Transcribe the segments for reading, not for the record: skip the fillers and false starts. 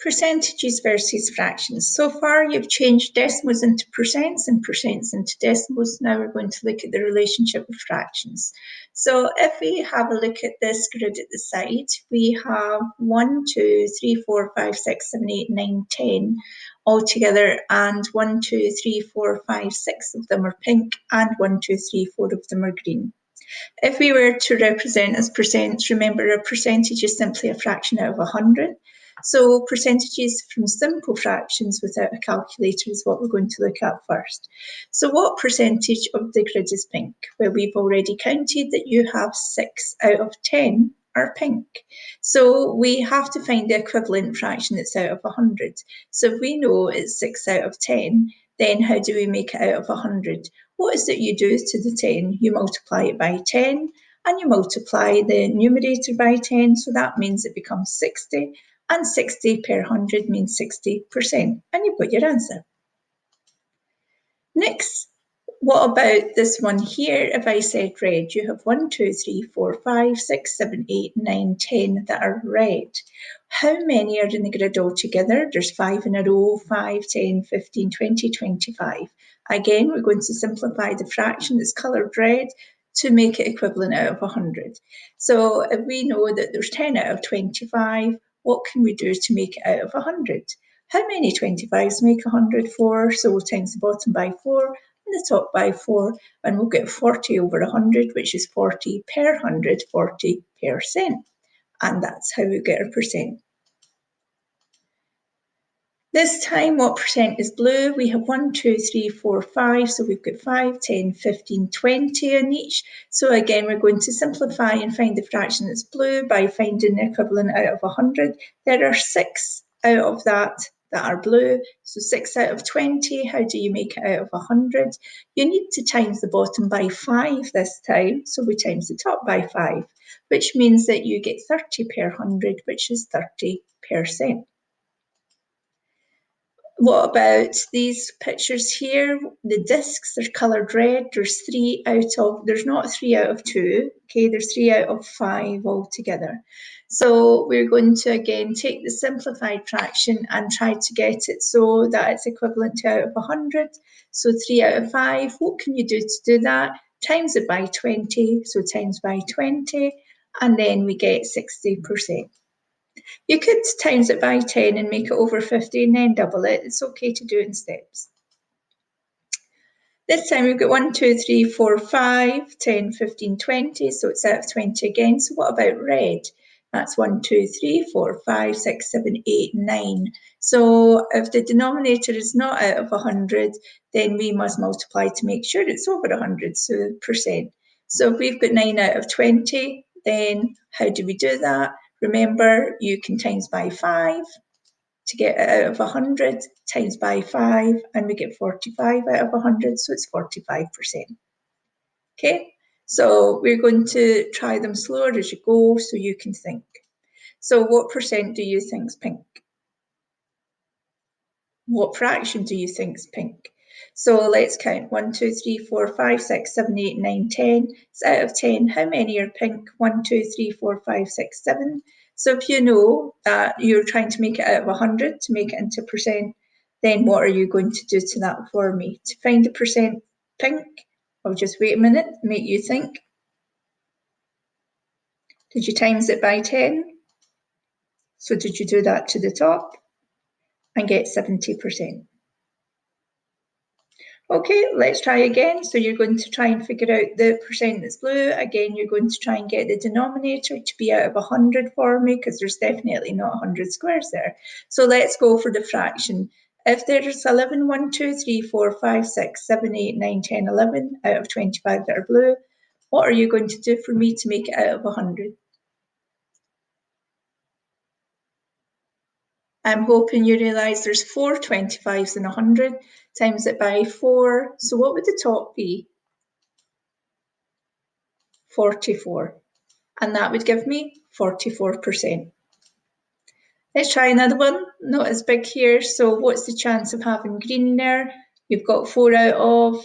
Percentages versus fractions. So far, you've changed decimals into percents and percents into decimals. Now we're going to look at the relationship with fractions. So if we have a look at this grid at the side, we have 1, 2, 3, 4, 5, 6, 7, 8, 9, 10 all together, and 1, 2, 3, 4, 5, 6 of them are pink, and 1, 2, 3, 4 of them are green. If we were to represent as percents, remember a percentage is simply a fraction out of 100. So percentages from simple fractions without a calculator is what we're going to look at first. So what percentage of the grid is pink? Well, we've already counted that you have 6 out of 10 are pink. So we have to find the equivalent fraction that's out of 100. So if we know it's 6 out of 10, then how do we make it out of 100? What is it you do to the 10? You multiply it by 10 and you multiply the numerator by 10. So that means it becomes 60. And 60 per 100 means 60%. And you've got your answer. Next, what about this one here? If I said red, you have 1, 2, 3, 4, 5, 6, 7, 8, 9, 10 that are red. How many are in the grid altogether? There's 5 in a row, 5, 10, 15, 20, 25. Again, we're going to simplify the fraction that's coloured red to make it equivalent out of 100. So if we know that there's 10 out of 25, what can we do to make it out of 100? How many 25s make 100? 4, so we'll times the bottom by 4 and the top by 4, and we'll get 40 over 100, which is 40 per 100, 40%. And that's how we get our percent. This time, what percent is blue? We have 1, 2, 3, 4, 5. So we've got 5, 10, 15, 20 in each. So again, we're going to simplify and find the fraction that's blue by finding the equivalent out of 100. There are 6 out of that are blue. So 6 out of 20, how do you make it out of 100? You need to times the bottom by 5 this time. So we times the top by 5, which means that you get 30 per 100, which is 30%. What about these pictures here? The discs are coloured red. There's not 3 out of 2, okay, there's 3 out of 5 altogether. So we're going to again take the simplified fraction and try to get it so that it's equivalent to out of 100. So 3 out of 5, what can you do to do that? Times it by 20, so times by 20, and then we get 60%. You could times it by 10 and make it over 50 and then double it. It's okay to do it in steps. This time we've got 1, 2, 3, 4, 5, 10, 15, 20. So it's out of 20 again. So what about red? That's 1, 2, 3, 4, 5, 6, 7, 8, 9. So if the denominator is not out of 100, then we must multiply to make sure it's over 100, so percent. So if we've got 9 out of 20, then how do we do that? Remember, you can times by 5 to get it out of 100, times by 5, and we get 45 out of 100, so it's 45%. Okay, so we're going to try them slower as you go so you can think. So what percent do you think is pink? What fraction do you think is pink? So let's count 1, 2, 3, 4, 5, 6, 7, 8, 9, 10. It's out of 10. How many are pink? 1, 2, 3, 4, 5, 6, 7. So if you know that you're trying to make it out of 100 to make it into percent, then what are you going to do to that for me? To find the percent pink, I'll just wait a minute, make you think. Did you times it by 10? So did you do that to the top and get 70%? Okay, let's try again. So you're going to try and figure out the percent that's blue. Again, you're going to try and get the denominator to be out of 100 for me, because there's definitely not 100 squares there. So let's go for the fraction. If there's 11, 1, 2, 3, 4, 5, 6, 7, 8, 9, 10, 11 out of 25 that are blue, what are you going to do for me to make it out of 100? I'm hoping you realise there's 4 25s in 100, times it by 4. So what would the top be? 44. And that would give me 44%. Let's try another one, not as big here. So what's the chance of having green there? You've got 4 out of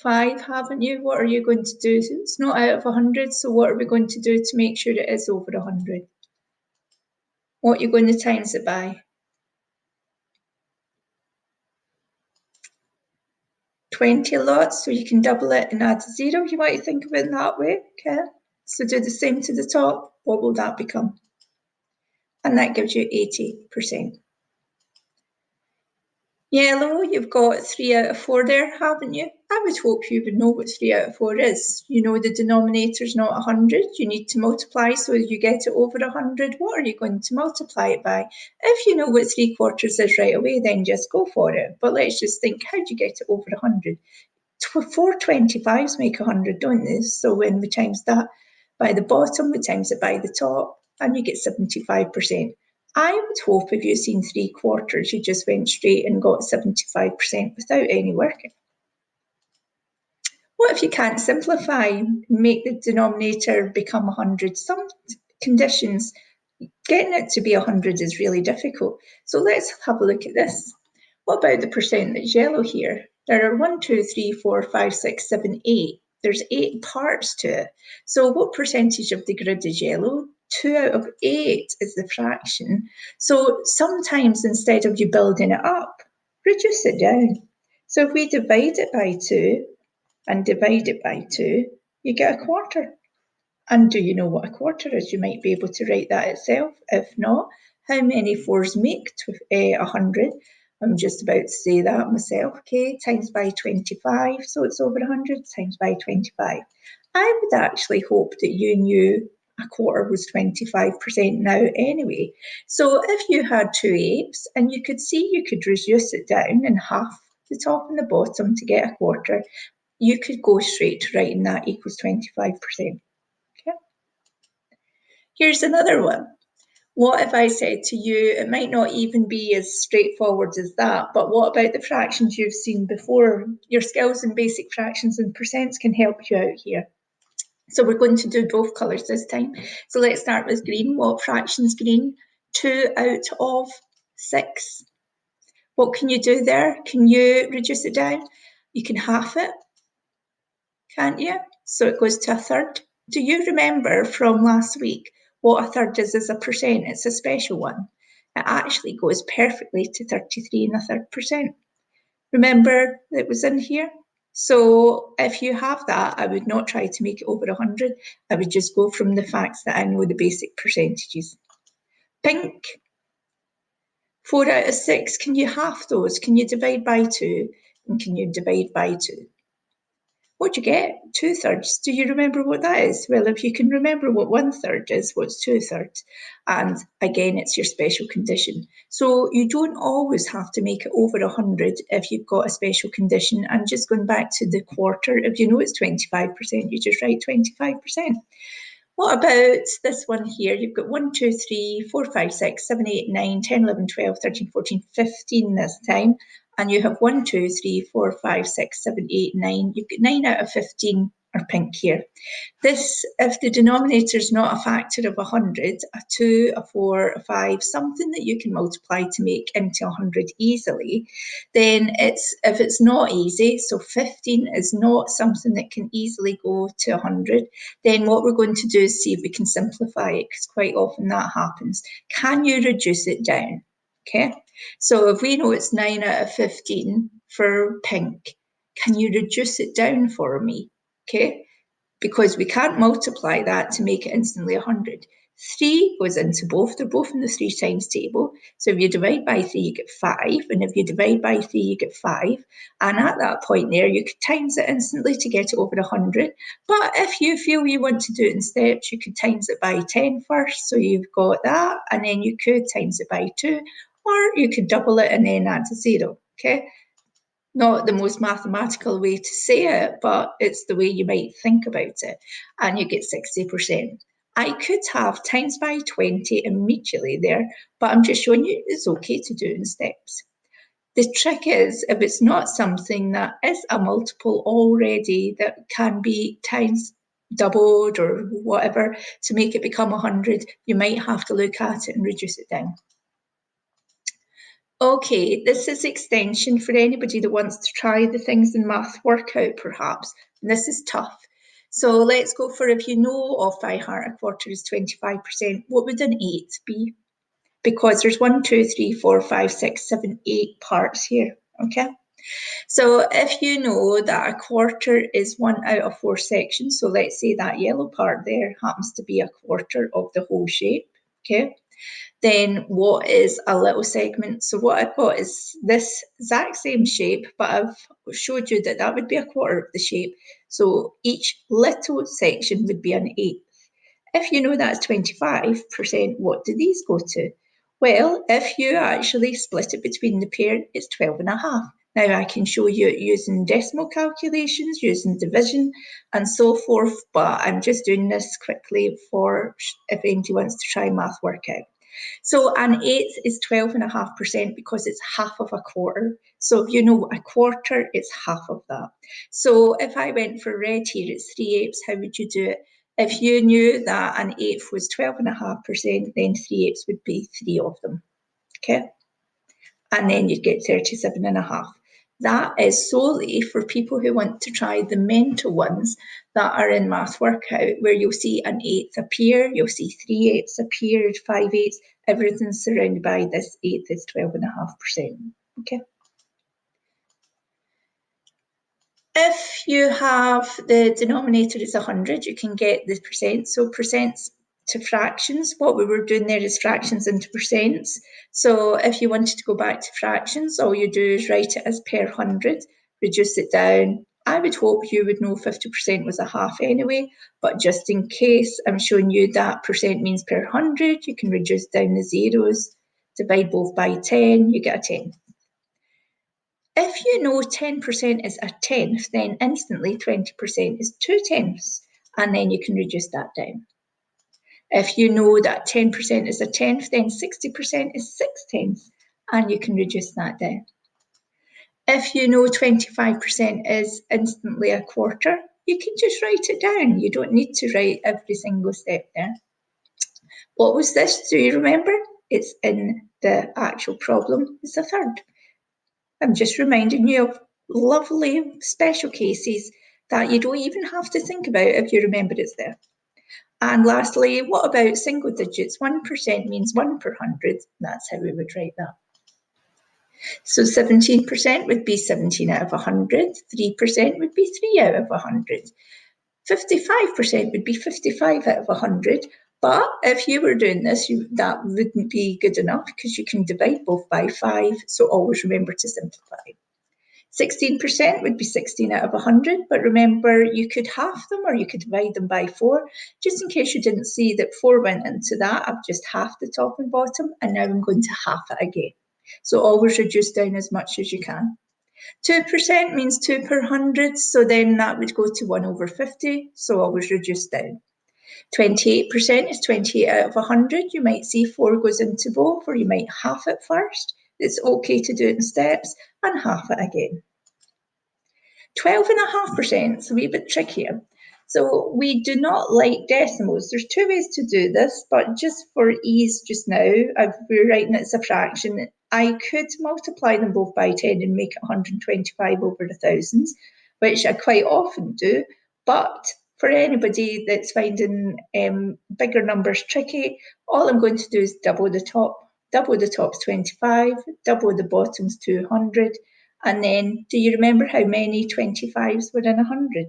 5, haven't you? What are you going to do? It's not out of 100, so what are we going to do to make sure it is over 100? What are you going to times it by? 20 lots, so you can double it and add a 0. You might think of it in that way, okay? So do the same to the top. What will that become? And that gives you 80%. Yellow, you've got 3 out of 4 there, haven't you? I would hope you would know what 3 out of 4 is. You know the denominator's not 100. You need to multiply so you get it over 100. What are you going to multiply it by? If you know what 3/4 is right away, then just go for it. But let's just think, how do you get it over 100? 4 25s make 100, don't they? So when we times that by the bottom, we times it by the top, and you get 75%. I would hope if you've seen 3/4, you just went straight and got 75% without any working. What if you can't simplify and make the denominator become 100? Some conditions, getting it to be 100 is really difficult. So let's have a look at this. What about the percent that's yellow here? There are 1, 2, 3, 4, 5, 6, 7, 8. There's 8 parts to it. So what percentage of the grid is yellow? 2 out of 8 is the fraction. So sometimes instead of you building it up, reduce it down. So if we divide it by 2 and divide it by 2, you get 1/4. And do you know what 1/4 is? You might be able to write that itself. If not, how many 4s make 100? I'm just about to say that myself. Okay, times by 25, so it's over 100, times by 25. I would actually hope that you knew 1/4 was 25% now anyway. So if you had 2 apes and you could see you could reduce it down in half the top and the bottom to get 1/4, you could go straight to writing that equals 25%. Okay. Here's another one. What if I said to you, it might not even be as straightforward as that, but what about the fractions you've seen before? Your skills in basic fractions and percents can help you out here. So we're going to do both colours this time. So let's start with green. What fraction's green? 2 out of 6. What can you do there? Can you reduce it down? You can half it, can't you? So it goes to 1/3. Do you remember from last week what 1/3 is as a percent? It's a special one. It actually goes perfectly to 33 1/3%. Remember it was in here? So if you have that, I would not try to make it over 100. I would just go from the facts that I know the basic percentages. Pink, 4 out of 6. Can you half those? Can you divide by 2? And can you divide by 2? What do you get? 2/3. Do you remember what that is? Well, if you can remember what 1/3 is, what's 2/3? And again, it's your special condition. So you don't always have to make it over 100 if you've got a special condition. And just going back to the quarter, if you know it's 25%, you just write 25%. What about this one here? You've got 1, 2, 3, 4, 5, 6, 7, 8, 9, 10, 11, 12, 13, 14, 15 this time. And you have 1, 2, 3, 4, 5, 6, 7, 8, 9. You've got 9 out of 15 are pink here. This, if the denominator is not a factor of 100, a 2, a 4, a 5, something that you can multiply to make into 100 easily, then if it's not easy, so 15 is not something that can easily go to 100, then what we're going to do is see if we can simplify it, because quite often that happens. Can you reduce it down? Okay, so if we know it's 9 out of 15 for pink, can you reduce it down for me? Okay, because we can't multiply that to make it instantly 100. 3 goes into both, they're both in the 3 times table. So if you divide by 3, you get 5, and if you divide by 3, you get 5. And at that point there, you could times it instantly to get it over 100. But if you feel you want to do it in steps, you could times it by 10 first, so you've got that, and then you could times it by 2, or you could double it and then add a 0, okay? Not the most mathematical way to say it, but it's the way you might think about it. And you get 60%. I could have times by 20 immediately there, but I'm just showing you it's okay to do in steps. The trick is, if it's not something that is a multiple already that can be times doubled or whatever to make it become 100, you might have to look at it and reduce it down. Okay, this is extension for anybody that wants to try the things in math workout, perhaps. And this is tough. So let's go for, if you know off by heart, 1/4 is 25%. What would an 8 be? Because there's 1, 2, 3, 4, 5, 6, 7, 8 parts here. Okay. So if you know that a quarter is 1 out of 4 sections, so let's say that yellow part there happens to be a quarter of the whole shape, okay? Then what is a little segment? So what I've got is this exact same shape, but I've showed you that that would be a quarter of the shape. So each little section would be an eighth. If you know that's 25%, what do these go to? Well, if you actually split it between the pair, it's 12.5. Now I can show you using decimal calculations, using division and so forth, but I'm just doing this quickly for if anybody wants to try math workout. So an eighth is 12.5% because it's half of a quarter. So if you know a quarter, it's half of that. So if I went for red here, it's 3/8. How would you do it? If you knew that an eighth was 12.5%, then 3/8 would be 3 of them, okay? And then you'd get 37.5. That is solely for people who want to try the mental ones that are in math workout, where you'll see an eighth appear, you'll see 3/8 appear, 5/8, everything's surrounded by this eighth is 12.5%, okay? If you have the denominator is 100, you can get the percent. So percents to fractions, what we were doing there is fractions into percents. So if you wanted to go back to fractions, all you do is write it as per 100, reduce it down. I would hope you would know 50% was a half anyway, but just in case, I'm showing you that percent means per 100, you can reduce down the zeros, divide both by 10, you get a 10. If you know 10% is a tenth, then instantly 20% is 2/10, and then you can reduce that down. If you know that 10% is a tenth, then 60% is 6/10, and you can reduce that down. If you know 25% is instantly a quarter, you can just write it down. You don't need to write every single step there. What was this? Do you remember? It's in the actual problem. It's a third. I'm just reminding you of lovely special cases that you don't even have to think about if you remember it's there. And lastly, what about single digits? 1% means 1 per 100. That's how we would write that. So 17% would be 17 out of 100. 3% would be 3 out of 100. 55% would be 55 out of 100. But if you were doing this, that wouldn't be good enough because you can divide both by 5. So always remember to simplify. 16% would be 16 out of 100, but remember you could half them or you could divide them by 4. Just in case you didn't see that 4 went into that, I've just halved the top and bottom, and now I'm going to half it again. So always reduce down as much as you can. 2% means 2 per 100, so then that would go to 1 over 50, so always reduce down. 28% is 28 out of 100. You might see 4 goes into both, or you might half it first. It's okay to do it in steps, and half it again. 12.5% is a wee bit trickier. So we do not like decimals. There's 2 ways to do this, but just for ease just now, we're writing it as a fraction. I could multiply them both by 10 and make it 125 over the thousands, which I quite often do. But for anybody that's finding bigger numbers tricky, all I'm going to do is double the top. Double the top's 25, double the bottom's 200. And then, do you remember how many 25s were in 100?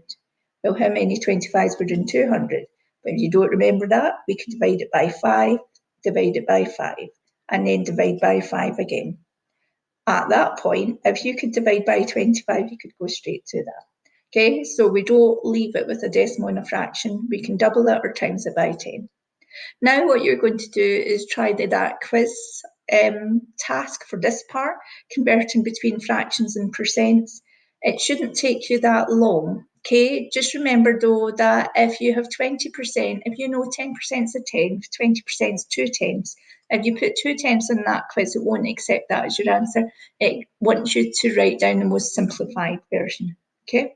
Well, how many 25s were in 200? But if you don't remember that, we could divide it by 5, divide it by 5, and then divide by 5 again. At that point, if you could divide by 25, you could go straight to that. Okay, so we don't leave it with a decimal and a fraction. We can double it or times it by 10. Now what you're going to do is try that quiz task for this part, converting between fractions and percents. It shouldn't take you that long, okay? Just remember though that if you have 20%, if you know 10% is a tenth, 20% is 2/10. If you put 2/10 in that quiz, it won't accept that as your answer. It wants you to write down the most simplified version, okay?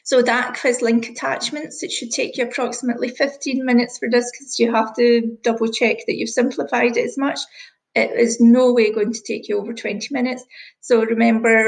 So that quiz link attachments, it should take you approximately 15 minutes for this because you have to double check that you've simplified it as much. It is no way going to take you over 20 minutes. So remember,